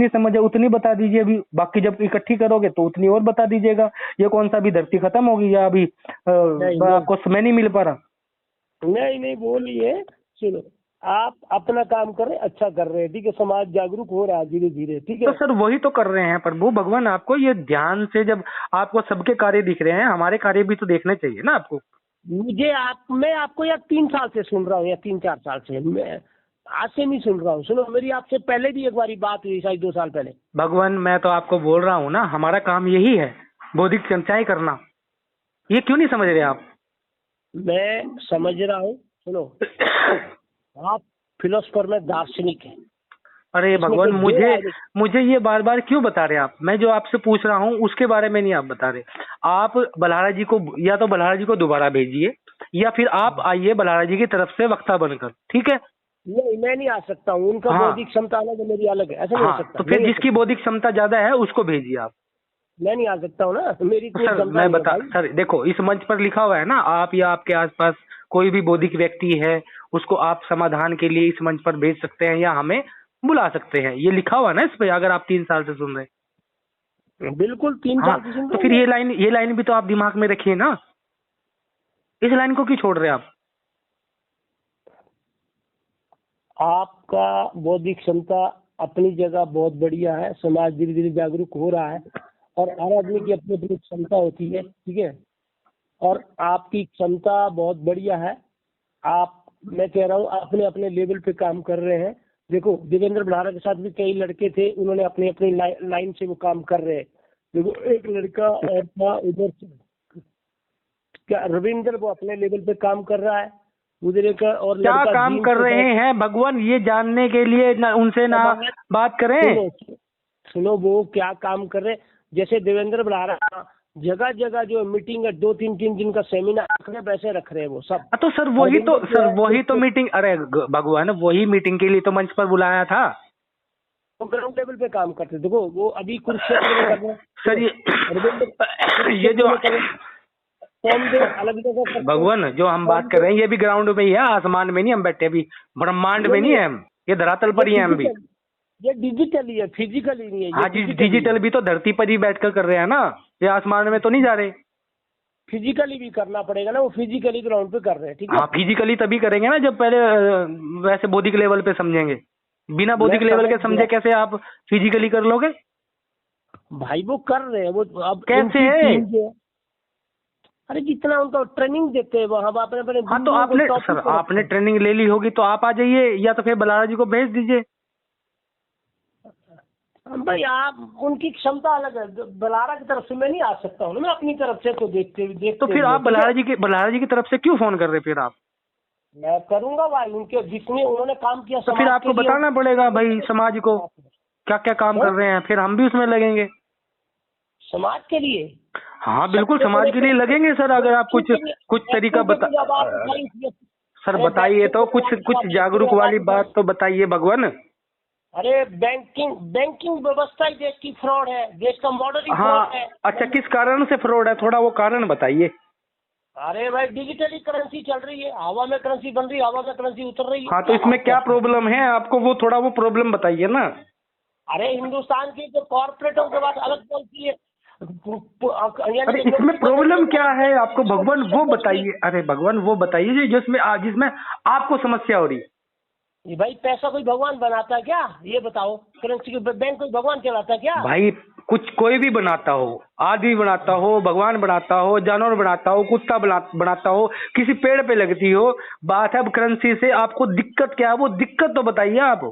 समझ है उतनी बता दीजिए अभी, बाकी जब इकट्ठी करोगे तो उतनी और बता दीजिएगा। ये कौन सा अभी धरती खत्म होगी या अभी आपको समय नहीं मिल पा रहा? नहीं बोलिए, सुनो, आप अपना काम कर रहे, अच्छा कर रहे हैं, ठीक है, समाज जागरूक हो रहा है धीरे धीरे, ठीक है। तो सर वही तो कर रहे हैं प्रभु भगवान, आपको ये ध्यान से, जब आपको सबके कार्य दिख रहे हैं, हमारे कार्य भी तो देखने चाहिए ना आपको। मैं आपको यार 3 साल से सुन रहा हूँ, या 3-4 साल से, मैं आज से नहीं सुन रहा हूँ। सुनो, मेरी आपसे पहले भी एक बारी बात हुई, शायद 2 साल पहले। भगवान मैं तो आपको बोल रहा हूँ ना, हमारा काम यही है, बौद्धिक संचाई करना। ये क्यों नहीं समझ रहे आप? मैं समझ रहा हूँ, सुनो, आप फिलोसफर में दार्शनिक हैं। अरे भगवान मुझे ये बार बार क्यों बता रहे आप? मैं जो आपसे पूछ रहा हूँ उसके बारे में नहीं आप बता रहे। आप बल्हारा जी को, या तो बल्हारा जी को दोबारा भेजिए या फिर आप आइए बल्हारा जी की तरफ से वक्ता बनकर, ठीक है। नहीं, मैं नहीं आ सकता हूँ, उनका बौद्धिक क्षमता अलग है, मेरी अलग है, ऐसा नहीं हो सकता। तो फिर जिसकी बौद्धिक क्षमता ज्यादा है उसको भेजिए आप। मैं नहीं आ सकता हूँ ना, मेरी सर मैं बता सर देखो, इस मंच पर लिखा हुआ है ना, आप या आपके आसपास कोई भी बौद्धिक व्यक्ति है उसको आप समाधान के लिए इस मंच पर भेज सकते हैं या हमें बुला सकते हैं, ये लिखा हुआ है ना इस पे, अगर आप 3 साल से सुन रहे हैं। बिल्कुल 3 साल से सुन रहे। तो फिर ये लाइन भी तो आप दिमाग में रखिए ना, इस लाइन को क्यों छोड़ रहे हैं आप? आपका बौद्धिक क्षमता अपनी जगह बहुत बढ़िया है, समाज धीरे धीरे जागरूक हो रहा है और हर आदमी की अपनी अपनी क्षमता होती है, ठीक है, और आपकी क्षमता बहुत बढ़िया है। आप, मैं कह रहा हूँ, अपने अपने लेवल पे काम कर रहे हैं। देखो, देवेंद्र बल्हारा के साथ भी कई लड़के थे, उन्होंने अपनी अपनी लाइन से वो काम कर रहे हैं। देखो, एक लड़का और था उधर से, क्या रविंद्र, वो अपने लेवल पे काम कर रहा है, उधर एक और क्या काम कर रहे हैं भगवान, ये जानने के लिए उनसे ना बात करें। सुनो, वो क्या काम कर रहे हैं, जैसे देवेंद्र बल्हारा जगह जगह जो मीटिंग है, 2-3 दिन का सेमिनार रख रहे, वैसे रख रहे हैं वो सब। तो सर वही तो मीटिंग, अरे भगवान वही मीटिंग के लिए तो मंच पर बुलाया था। वो ग्राउंड लेवल पे काम करते, देखो वो अभी कुरुक्षेत्र में कर रहे हैं सर। ये जो अलग जगह भगवान जो हम बात कर रहे हैं ये भी ग्राउंड में ही है, आसमान में नहीं हम बैठे, अभी ब्रह्मांड में नहीं है हम, ये धरातल पर ही है हम भी। ये डिजिटल ही है, फिजिकल ही नहीं है। हाँ जी, डिजिटल भी तो धरती पर ही बैठकर कर रहे हैं ना, ये आसमान में तो नहीं जा रहे। फिजिकली भी करना पड़ेगा ना, वो फिजिकली ग्राउंड पे कर रहे हैं, ठीक है। हाँ, फिजिकली तभी करेंगे ना जब पहले वैसे बौद्धिक लेवल पे समझेंगे। बिना बौद्धिक लेवल के समझे कैसे आप फिजिकली कर लोगे? भाई वो कर रहे हैं, वो अब कैसे है? अरे जितना उनको ट्रेनिंग देते हैं वहाँ अपने अपने हाँ तो आपने सर आपने ट्रेनिंग ले ली होगी तो आप आ जाइए, या तो फिर बलारा जी को भेज दीजिए। भाई आप उनकी क्षमता अलग है, बलारा की तरफ से मैं नहीं आ सकता हूँ ना, मैं अपनी तरफ से तो देखते तो फिर आप बलारा जी की तरफ से क्यों फोन कर रहे फिर आप? मैं करूंगा भाई, उनके जिसमें उन्होंने काम किया तो फिर आपको बताना पड़ेगा भाई समाज को क्या क्या काम कर रहे हैं, फिर हम भी उसमें लगेंगे समाज के लिए। हाँ बिल्कुल समाज के लिए लगेंगे सर। अगर आप कुछ तरीका सर बताइए तो, कुछ जागरूक वाली बात तो बताइए भगवान। अरे बैंकिंग व्यवस्था ही देश की फ्रॉड है, देश का मॉडल ही फ्रॉड है। अच्छा किस कारण से फ्रॉड है, थोड़ा वो कारण बताइए। अरे भाई डिजिटली करेंसी चल रही है, हवा में करेंसी बन रही है, हवा में करेंसी उतर रही है। हाँ तो इसमें क्या प्रॉब्लम है आपको, वो थोड़ा वो प्रॉब्लम बताइए ना। अरे हिंदुस्तान की जो कॉर्पोरेटों के पास अलग पॉलिसी है। अरे इसमें प्रॉब्लम क्या है आपको भगवान वो बताइए। अरे भगवान वो बताइए जिसमें आपको समस्या हो रही है। ये भाई पैसा कोई भगवान बनाता है क्या, ये बताओ। करेंसी के बैंक कोई भगवान कहलाता है क्या? भाई कोई भी बनाता हो, आदमी बनाता हो, भगवान बनाता हो, जानवर बनाता हो, कुत्ता बनाता हो, किसी पेड़ पे लगती हो, बात है अब करेंसी से आपको दिक्कत क्या है, वो दिक्कत तो बताइए आप।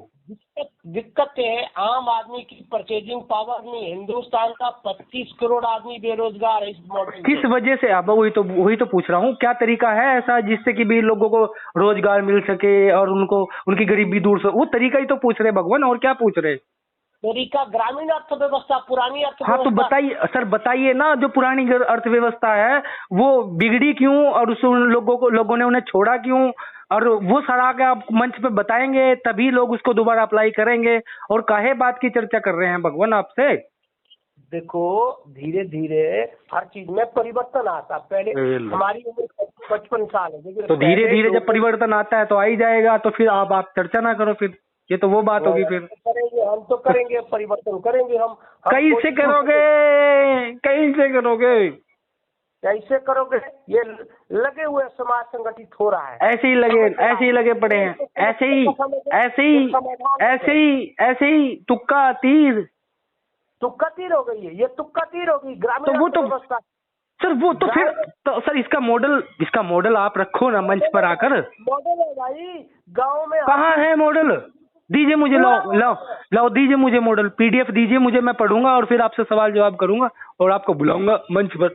दिक्कत है आम आदमी की परचेजिंग पावर नहीं है। हिंदुस्तान का 25 करोड़ आदमी बेरोजगार है इस मॉडल। किस वजह से? आप वही तो पूछ रहा हूँ, क्या तरीका है ऐसा जिससे कि भी लोगों को रोजगार मिल सके और उनको उनकी गरीबी दूर से, वो तरीका ही तो पूछ रहे भगवान, और क्या पूछ रहे? तरीका ग्रामीण अर्थव्यवस्था, पुरानी अर्थव्यवस्था। हाँ तो बताइए सर, बताइए ना, जो पुरानी अर्थव्यवस्था है वो बिगड़ी क्यों, और उस लोगों ने उन्हें छोड़ा क्यों, और वो सारा के आप मंच पे बताएंगे तभी लोग उसको दोबारा अप्लाई करेंगे। और काहे बात की चर्चा कर रहे हैं भगवान आपसे? देखो धीरे धीरे हर चीज में परिवर्तन आता। पहले हमारी उम्र 55 साल है, तो धीरे धीरे जब परिवर्तन आता है तो आ ही जाएगा। तो फिर आप चर्चा ना करो, फिर ये तो वो बात होगी। फिर करेंगे हम तो करेंगे, परिवर्तन करेंगे हम। कैसे करोगे, कैसे करोगे, कैसे करोगे? ये लगे हुए समाज संगठित हो रहा है। ऐसे ही लगे पड़े हैं, ऐसे ही तुक्का तीर हो गई है, ये तुक्का तीर होगी ग्रामीण तो वो तो व्यवस्था। सर वो तो फिर तो सर इसका मॉडल आप रखो ना मंच पर आकर। मॉडल है भाई, गांव में कहाँ है मॉडल? दीजिए मुझे, लाओ दीजिए मुझे मॉडल, PDF दीजिए मुझे, मैं पढ़ूंगा और फिर आपसे सवाल जवाब करूंगा और आपको बुलाऊंगा मंच पर।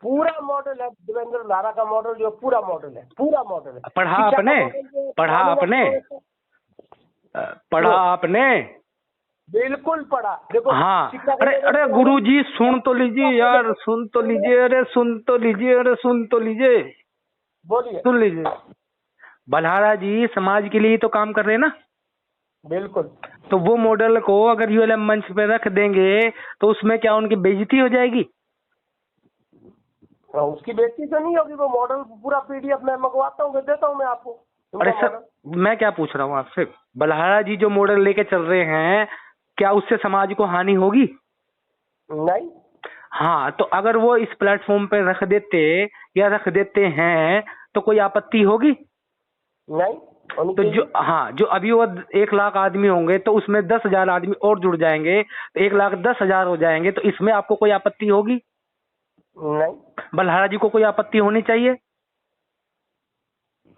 पूरा मॉडल है देवेंद्र लारा का मॉडल, जो पूरा मॉडल है। पढ़ा आपने बिल्कुल पढ़ा। देखो हाँ, अरे गुरुजी सुन तो लीजिए यार, सुन तो लीजिए, बोलिए। सुन लीजिए, बलहारा जी समाज के लिए तो काम कर रहे हैं ना। बिल्कुल। तो वो मॉडल को अगर ULM मंच पे रख देंगे तो उसमें क्या उनकी बेइज्जती हो जाएगी? उसकी बेइज्जती तो नहीं होगी। वो मॉडल पूरा PDF में मंगवाता हूँ, देता हूँ मैं आपको। अरे सर मैं क्या पूछ रहा हूँ आपसे, बलहारा जी जो मॉडल लेके चल रहे हैं क्या उससे समाज को हानि होगी? नहीं। हाँ तो अगर वो इस प्लेटफॉर्म पे रख देते हैं तो कोई आपत्ति होगी? नहीं। तो जो अभी वो 1 लाख आदमी होंगे तो उसमें 10,000 आदमी और जुड़ जाएंगे तो 1,10,000 हो जाएंगे, तो इसमें आपको कोई आपत्ति होगी? नहीं। बलहारा जी को कोई आपत्ति होनी चाहिए?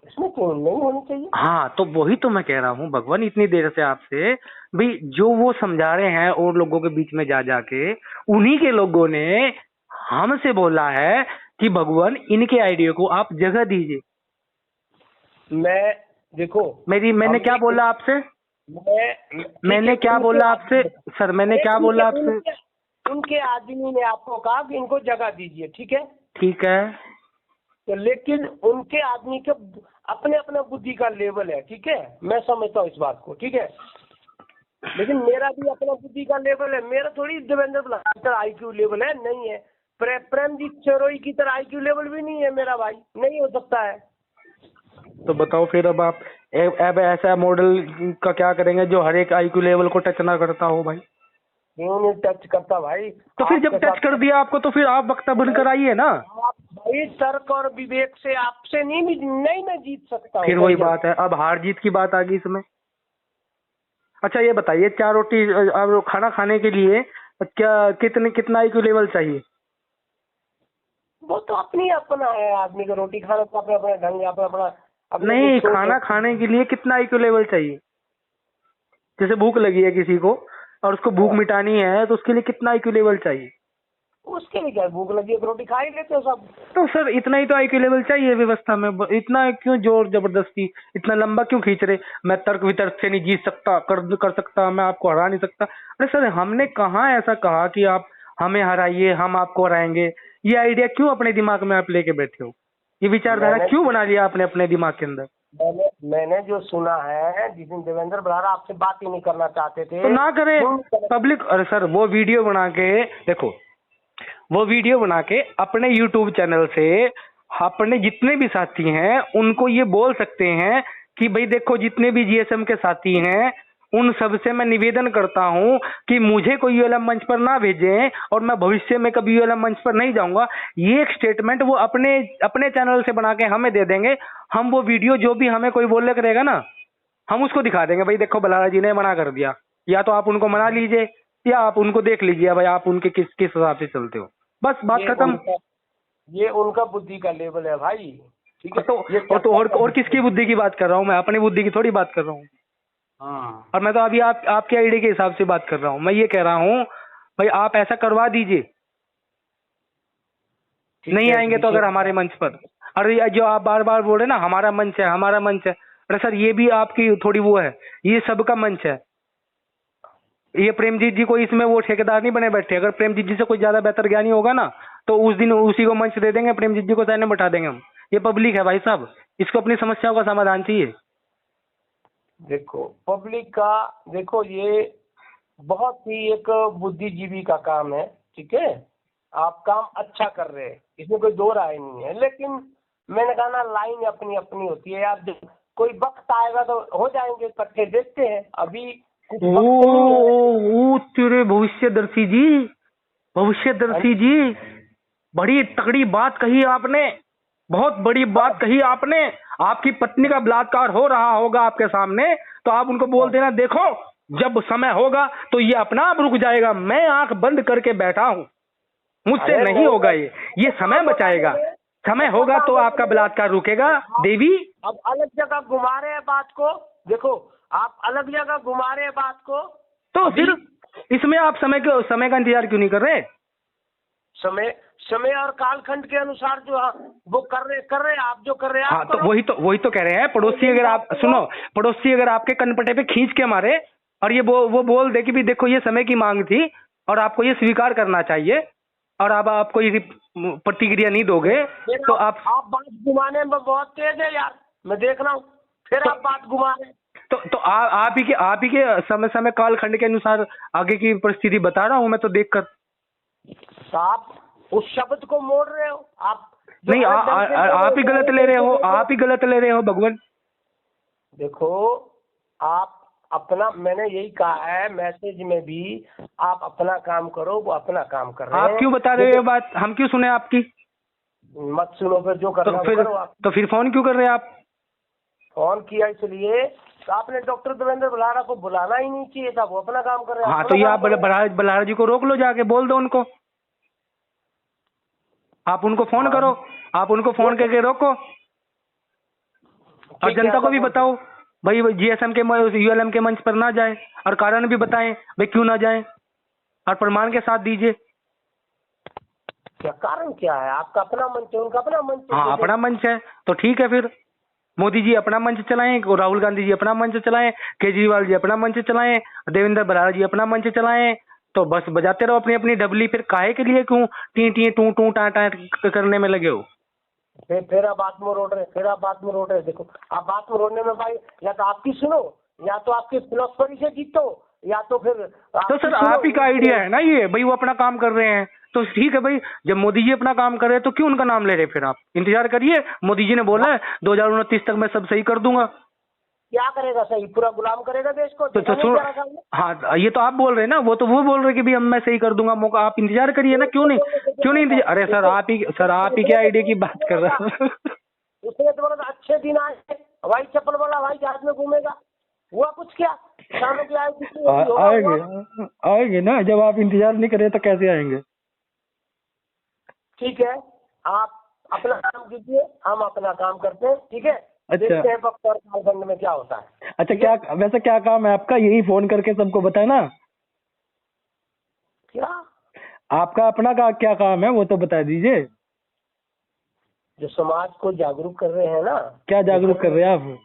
इसमें क्यों नहीं होनी चाहिए? हाँ तो वही तो मैं कह रहा हूँ भगवान इतनी देर से आपसे, भाई जो वो समझा रहे हैं और लोगों के बीच में जा जाके, उन्हीं के लोगों ने हमसे बोला है कि भगवान इनके आइडिया को आप जगह दीजिए। मैंने क्या बोला आपसे? मैंने क्या बोला आपसे सर? मैंने क्या बोला आपसे? उनके आदमी ने आपको कहा कि इनको जगह दीजिए, ठीक है? ठीक है। तो लेकिन उनके आदमी के अपने अपने बुद्धि का लेवल है, ठीक है? मैं समझता हूँ इस बात को, ठीक है? लेकिन मेरा भी अपना बुद्धि का लेवल है। मेरा थोड़ी देवेंद्र बलहारा IQ लेवल है, नहीं है। प्रेमजीत चरोई की तरह IQ लेवल भी नहीं है मेरा भाई, नहीं हो सकता है। तो बताओ फिर अब आप अब ऐसा मॉडल का क्या करेंगे जो हर एक IQ लेवल को टच ना करता हो भाई? क्यों नहीं टच करता भाई? तो फिर जब टच कर दिया आपको तो फिर आप वक्ता बनकर आइए ना। आप भाई तर्क और विवेक से आपसे नहीं मैं जीत सकता हूँ। फिर वही बात है, अब हार जीत की बात आ गई इसमें। अच्छा ये बताइए, 4 रोटी अब खाना खाने के लिए क्या कितना IQ लेवल चाहिए? वो तो अपनी अपना है, आदमी को रोटी खाना तो अपना अपना ढंग है, अपना अपना नहीं, खाना खाने के लिए कितना IQ लेवल चाहिए? जैसे भूख लगी है किसी को और उसको भूख मिटानी है तो उसके लिए कितना IQ लेवल चाहिए? उसके लिए क्या, भूख लगी है तो रोटी खा ही लेते हो सब। तो सर इतना ही तो IQ लेवल चाहिए व्यवस्था में, इतना क्यों जोर जबरदस्ती, इतना लंबा क्यों खींच रहे? मैं तर्क वितर्क से नहीं जीत सकता, कर सकता, मैं आपको हरा नहीं सकता। अरे सर, हमने कहाँ ऐसा कहा कि आप हमें हराइए, हम आपको हराएंगे? ये आइडिया क्यों अपने दिमाग में आप लेके बैठे हो? ये विचारधारा क्यों बना लिया आपने अपने दिमाग के अंदर? मैंने जो सुना है, जिस दिन देवेंद्र बराड़ा आपसे बात ही नहीं करना चाहते थे तो ना करें पब्लिक। अरे सर, वो वीडियो बना के देखो, वो वीडियो बना के अपने YouTube चैनल से अपने जितने भी साथी हैं उनको ये बोल सकते हैं कि भाई देखो, जितने भी GSM के साथी हैं उन सब से मैं निवेदन करता हूं कि मुझे कोई वाला मंच पर ना भेजें और मैं भविष्य में कभी वाला मंच पर नहीं जाऊंगा। ये एक स्टेटमेंट वो अपने अपने चैनल से बना के हमें दे देंगे। हम वो वीडियो, जो भी हमें कोई बोलने करेगा ना, हम उसको दिखा देंगे, भाई देखो बलारा जी ने मना कर दिया। या तो आप उनको मना लीजिए या आप उनको देख लीजिए भाई आप उनके किस किस हिसाब से चलते हो, बस बात खत्म। ये उनका बुद्धि का लेवल है भाई, ठीक है। तो और किसकी बुद्धि की बात कर रहा हूँ मैं? अपनी बुद्धि की थोड़ी बात कर रहा हूँ। हाँ, और मैं तो अभी आपके आइडिया के हिसाब से बात कर रहा हूँ। मैं ये कह रहा हूँ भाई आप ऐसा करवा दीजिए, नहीं आएंगे तो अगर हमारे मंच पर। अरे जो आप बार बार बोल रहे ना हमारा मंच है, हमारा मंच है, अरे सर ये भी आपकी थोड़ी वो है, ये सबका मंच है। ये प्रेमजीत जी को इसमें वो ठेकेदार नहीं बने बैठे। अगर प्रेमजीत जी से कोई ज्यादा बेहतर ज्ञानी होगा ना तो उस दिन उसी को मंच दे देंगे, प्रेमजीत जी को साइड में बैठा देंगे हम। ये पब्लिक है भाई साहब, इसको अपनी समस्याओं का समाधान चाहिए। देखो पब्लिक का, देखो ये बहुत ही एक बुद्धिजीवी का काम है, ठीक है। आप काम अच्छा कर रहे हैं, इसमें कोई दो राय नहीं है, लेकिन मैंने कहा ना, लाइन अपनी अपनी होती है यार। कोई वक्त आएगा तो हो जाएंगे इकट्ठे, देखते हैं। अभी कुछ वक्त नहीं है। तेरे भविष्यदर्शी जी, भविष्यदर्शी जी, बड़ी तगड़ी बात कही आपने, बहुत बड़ी बात कही आपने। आपकी पत्नी का बलात्कार हो रहा होगा आपके सामने तो आप उनको बोल देना, देखो जब समय होगा तो ये अपना आप रुक जाएगा। मैं आंख बंद करके बैठा हूँ, मुझसे नहीं होगा ये समय बचाएगा। समय होगा तो आपका बलात्कार रुकेगा देवी। अब अलग जगह घुमा रहे हैं बात को, देखो आप अलग जगह घुमा रहे हैं बात को। तो फिर इसमें आप समय का इंतजार क्यों नहीं कर रहे? समय और कालखंड के अनुसार जो वो कर रहे आप जो कर रहे हैं। हाँ, तो वही तो कह रहे हैं। पड़ोसी अगर आप सुनो, पड़ोसी अगर आपके कनपटे पे खींच के मारे और ये वो बोल दे कि भी देखो ये समय की मांग थी और आपको ये स्वीकार करना चाहिए और अब आपको ये प्रतिक्रिया नहीं दोगे तो आप बात घुमाने में बहुत तेज है यार, मैं देख रहा हूँ। फिर आप बात घुमा रहे हैं। तो आप ही के समय कालखंड के अनुसार आगे की परिस्थिति बता रहा हूँ मैं तो देखकर। आप उस शब्द को मोड़ रहे हो आप। नहीं, आप ही गलत ले रहे हो, आप ही गलत ले रहे हो भगवान। देखो आप अपना, मैंने यही कहा है मैसेज में भी, आप अपना काम करो, वो अपना काम कर रहे हैं। आप क्यों बता रहे हो ये बात? हम क्यों सुने आपकी? मत सुनो, फिर जो करना है करो आप। तो फिर फोन क्यों कर रहे हैं आप? फोन किया इसलिए तो आपने डॉक्टर देवेंद्र बलारा को बुलाना ही नहीं चाहिए था, वो अपना काम कर रहे हैं। हाँ, तो ये आप बलारा जी को रोक लो, जाके बोल दो उनको, आप उनको फोन करो, आप उनको फोन करके रोको और जनता को भी बताओ भाई GSM के ULM के मंच पर ना जाए और कारण भी बताएं भाई क्यों ना जाए और प्रमाण के साथ दीजिए। क्या कारण क्या है? आपका अपना मंच है, उनका अपना मंच है। हाँ, अपना मंच है तो ठीक है। फिर मोदी जी अपना मंच चलाएं, राहुल गांधी जी अपना मंच चलाएं, केजरीवाल जी अपना मंच चलाएं, देवेंद्र बराड़ा जी अपना मंच चलाएं, तो बस बजाते रहो अपनी अपनी डबली। फिर काहे के लिए क्यों टी टी टू टू टा टा करने में लगे हो? फिर आप बात में रोड रहे, देखो आप बात में रोडने में भाई, या तो आपकी सुनो, या तो आपकी फिलोसफी से जीतो, या तो फिर तो सर आप ही का आइडिया है ना ये, भाई वो अपना काम कर रहे हैं तो ठीक है भाई। जब मोदी जी अपना काम कर रहे हैं तो क्यों उनका नाम ले रहे? फिर आप इंतजार करिए, मोदी जी ने बोला है 2029 तक मैं सब सही कर दूंगा। क्या करेगा सही? पूरा गुलाम करेगा देश को। तो सुन, हाँ ये तो आप बोल रहे हैं ना, वो बोल रहे कि भी मैं सही कर दूंगा, मौका आप इंतजार करिए ना। क्यों नहीं इंतजार? अरे सर आप ही क्या आइडिया की बात कर रहे हैं? उसने तो बोला अच्छे दिन आए, हवाई चप्पल वाला भाई जहाज में घूमेगा, हुआ कुछ क्या? किसानों की आएंगे ना, जब आप इंतजार नहीं करें तो कैसे आएंगे? ठीक है, आप अपना काम कीजिए, हम अपना काम करते हैं, ठीक है। अच्छा। देखते हैं वक्त और कालखंड में क्या होता है। अच्छा, क्या वैसे क्या काम है आपका, यही फोन करके सबको बताए ना? क्या आपका अपना का क्या काम है वो तो बता दीजिए। जो समाज को जागरूक कर रहे हैं ना। क्या जागरूक कर रहे हैं आप?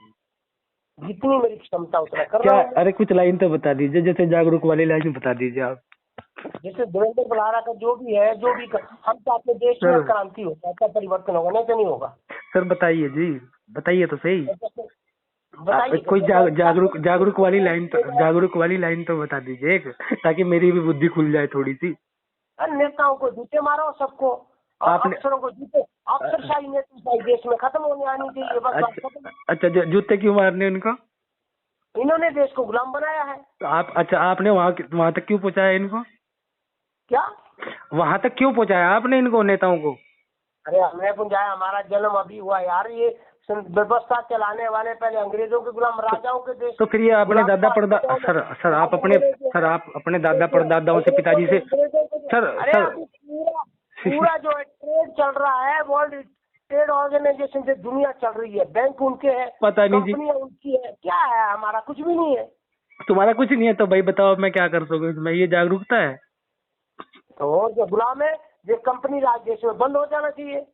जितनी मेरी क्षमता उतना कर क्या? रहा हूँ। अरे कुछ लाइन तो बता दीजिए, जैसे जागरूक वाली लाइन बता दीजिए आप। जैसे देवेंद्र बल्हारा का जो भी है, हम चाहते देश में सर। क्रांति हो, अच्छा परिवर्तन होगा, नहीं तो नहीं होगा। सर बताइए जी, बताइए तो सही। बताइए कोई जागरूक वाली लाइन तो बता दीजिए एक, ताकि मेरी भी बुद्धि खुल जाए थोड़ी सी। नेताओं को जूते मारो सबको, और आपने अफसरों को जूते, अफसरशाही नेताशाही देश में खत्म होने आनी चाहिए, बस बात खत्म। अच्छा, जूते क्यों मारने उनको? इन्होंने देश को गुलाम बनाया है। तो आप, अच्छा, आपने वहां तक क्यों पहुंचाया इनको? क्या? वहां तक क्यों पहुंचाया आपने इनको, नेताओं को? अरे हमने पहुंचाया, हमारा जन्म अभी हुआ यार। ये व्यवस्था चलाने वाले पहले अंग्रेजों के गुलाम, राजाओं के देश। तो फिर ये अपने दादा परदादा सर आप अपने दादा परदादाओं से, पिताजी से, सर अरे सर अभी पूरा जो है ट्रेड चल रहा है, वर्ल्ड ट्रेड ऑर्गेनाइजेशन से दुनिया चल रही है, बैंक उनके हैं, पता नहीं जी। कंपनियां उनकी है, क्या है हमारा? कुछ भी नहीं है। तुम्हारा कुछ नहीं है तो भाई बताओ अब मैं क्या कर सकूं इसमें, ये जागरूकता है? तो और जो गुलाम है, ये कंपनी राज देश में बंद हो जाना चाहिए।